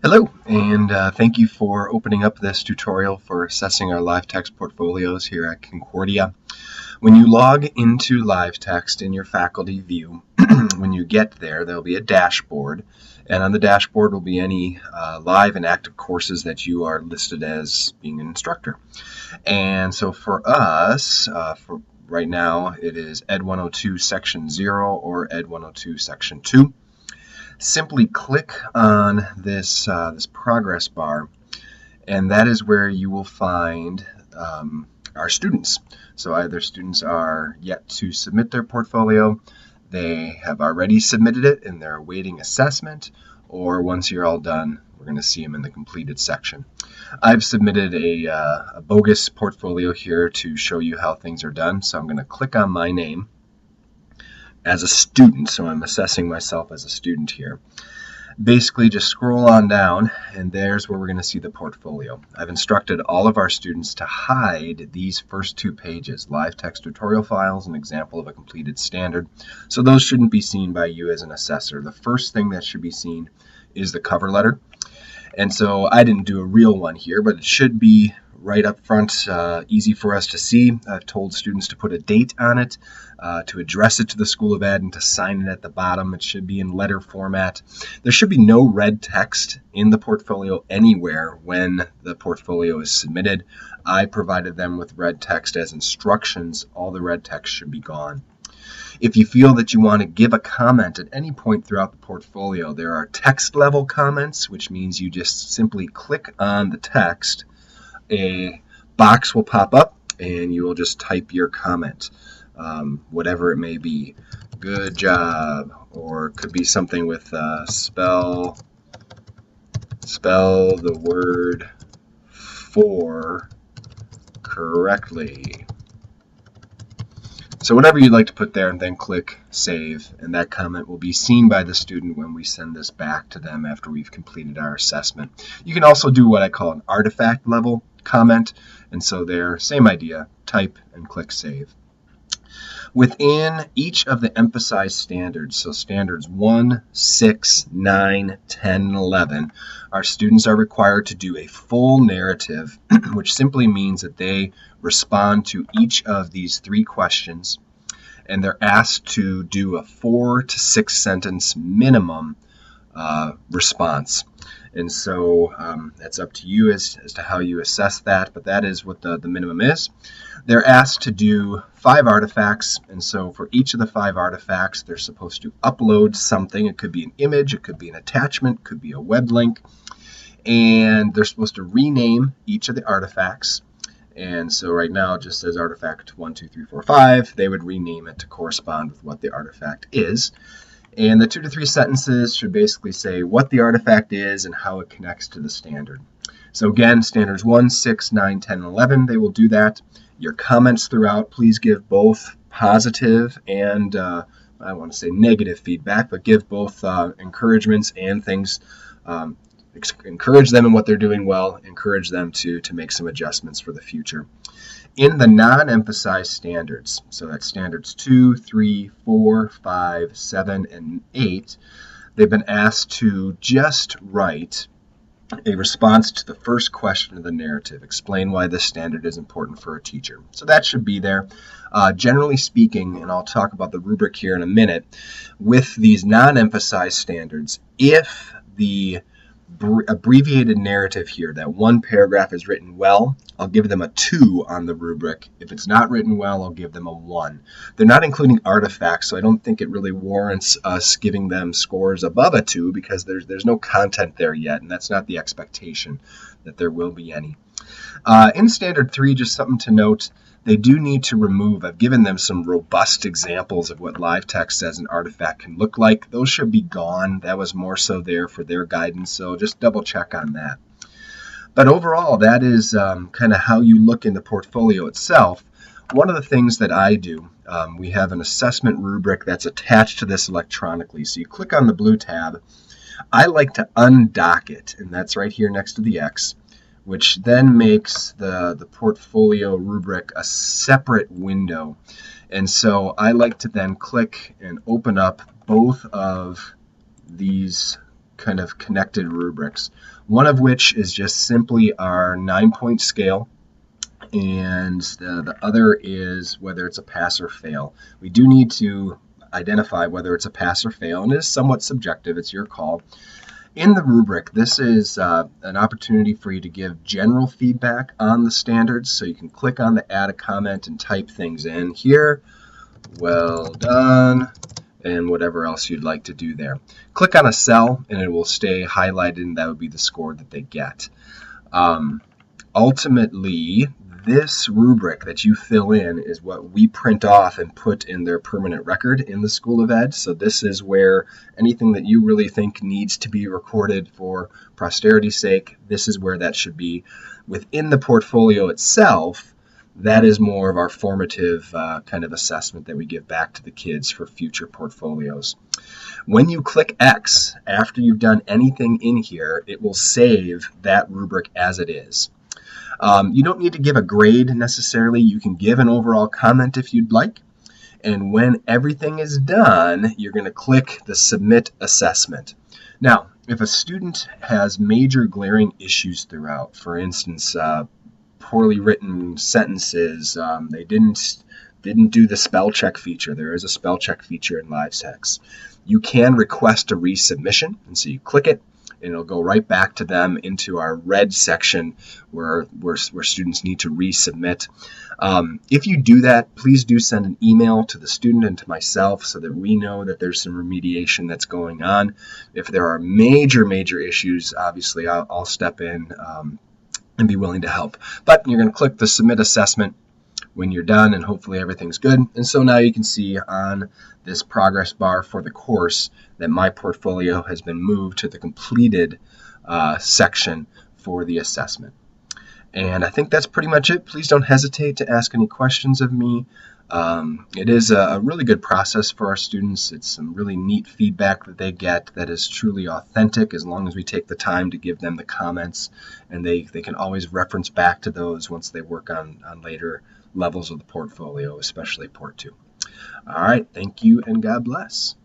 Hello, and thank you for opening up this tutorial for assessing our LiveText portfolios here at Concordia. When you log into LiveText in your faculty view, when you get there, there'll be a dashboard, and on the dashboard will be any live and active courses that you are listed as being an instructor. And so for us, for right now, it is Ed 102 Section 0 or Ed 102 Section 2. Simply click on this progress bar, and that is where you will find our students. So either students are yet to submit their portfolio, they have already submitted it and they're awaiting assessment, or once you're all done, we're going to see them in the completed section. I've submitted a bogus portfolio here to show you how things are done, so I'm going to click on my name as a student, so I'm assessing myself as a student here. Basically, just scroll on down, and there's where we're going to see the portfolio. I've instructed all of our students to hide these first two pages, LiveText tutorial files, an example of a completed standard. So those shouldn't be seen by you as an assessor. The first thing that should be seen is the cover letter. And so I didn't do a real one here, but it should be right up front, easy for us to see. I've told students to put a date on it, to address it to the School of Ed, and to sign it at the bottom. It should be in letter format. There should be no red text in the portfolio anywhere when the portfolio is submitted. I provided them with red text as instructions. All the red text should be gone. If you feel that you want to give a comment at any point throughout the portfolio, there are text level comments, which means you just simply click on the text. A box will pop up and you will just type your comment, whatever it may be. Good job, or it could be something with spell the word for correctly. So whatever you'd like to put there, and then click Save, and that comment will be seen by the student when we send this back to them after we've completed our assessment. You can also do what I call an artifact level comment, and so there, same idea, type and click Save. Within each of the emphasized standards, so standards 1, 6, 9, 10, and 11, our students are required to do a full narrative, which simply means that they respond to each of these three questions, and they're asked to do a 4 to 6 sentence minimum response. And so that's up to you as to how you assess that, but that is what the minimum is. They're asked to do 5 artifacts, and so for each of the 5 artifacts, they're supposed to upload something. It could be an image, it could be an attachment, it could be a web link, and they're supposed to rename each of the artifacts. And so right now it just says artifact 1, 2, 3, 4, 5. They would rename it to correspond with what the artifact is. And the 2 to 3 sentences should basically say what the artifact is and how it connects to the standard. So again, standards 1, 6, 9, 10, and 11, they will do that. Your comments throughout, please give both positive and, I want to say negative feedback, but give both encouragements and things. Encourage them in what they're doing well, encourage them to make some adjustments for the future. In the non-emphasized standards, so that's standards 2, 3, 4, 5, 7, and 8, they've been asked to just write a response to the first question of the narrative. Explain why this standard is important for a teacher. So that should be there. Generally speaking, and I'll talk about the rubric here in a minute, with these non-emphasized standards, if the abbreviated narrative here, that one paragraph is written well, I'll give them a 2 on the rubric. If it's not written well, I'll give them a 1. They're not including artifacts, so I don't think it really warrants us giving them scores above a 2 because there's no content there yet, and that's not the expectation that there will be any. In standard 3, just something to note, they do need to remove. I've given them some robust examples of what LiveText as an artifact can look like. Those should be gone. That was more so there for their guidance, so just double check on that. But overall, that is kind of how you look in the portfolio itself. One of the things that I do, we have an assessment rubric that's attached to this electronically. So you click on the blue tab. I like to undock it, and that's right here next to the X, which then makes the portfolio rubric a separate window. And so I like to then click and open up both of these kind of connected rubrics, one of which is just simply our 9-point scale, and the other is whether it's a pass or fail. We do need to identify whether it's a pass or fail, and it is somewhat subjective. It's your call. In the rubric, this is an opportunity for you to give general feedback on the standards, so you can click on the add a comment and type things in here. Well done, and whatever else you'd like to do there. Click on a cell and it will stay highlighted, and that would be the score that they get. Ultimately, this rubric that you fill in is what we print off and put in their permanent record in the School of Ed. So this is where anything that you really think needs to be recorded for posterity's sake, this is where that should be. Within the portfolio itself, that is more of our formative kind of assessment that we give back to the kids for future portfolios. When you click X after you've done anything in here, it will save that rubric as it is. You don't need to give a grade necessarily. You can give an overall comment if you'd like. And when everything is done, you're going to click the Submit Assessment. Now, if a student has major glaring issues throughout, for instance, poorly written sentences, they didn't do the spell check feature. There is a spell check feature in LiveText. You can request a resubmission, and so you click it, and it'll go right back to them into our red section where students need to resubmit. If you do that, please do send an email to the student and to myself so that we know that there's some remediation that's going on. If there are major issues, obviously I'll step in and be willing to help. But you're going to click the Submit Assessment when you're done, and hopefully everything's good. And so now you can see on this progress bar for the course that my portfolio has been moved to the completed section for the assessment. And I think that's pretty much it. Please don't hesitate to ask any questions of me. It is a really good process for our students. It's some really neat feedback that they get that is truly authentic, as long as we take the time to give them the comments, and they can always reference back to those once they work on later levels of the portfolio, especially Port 2. All right, thank you and God bless.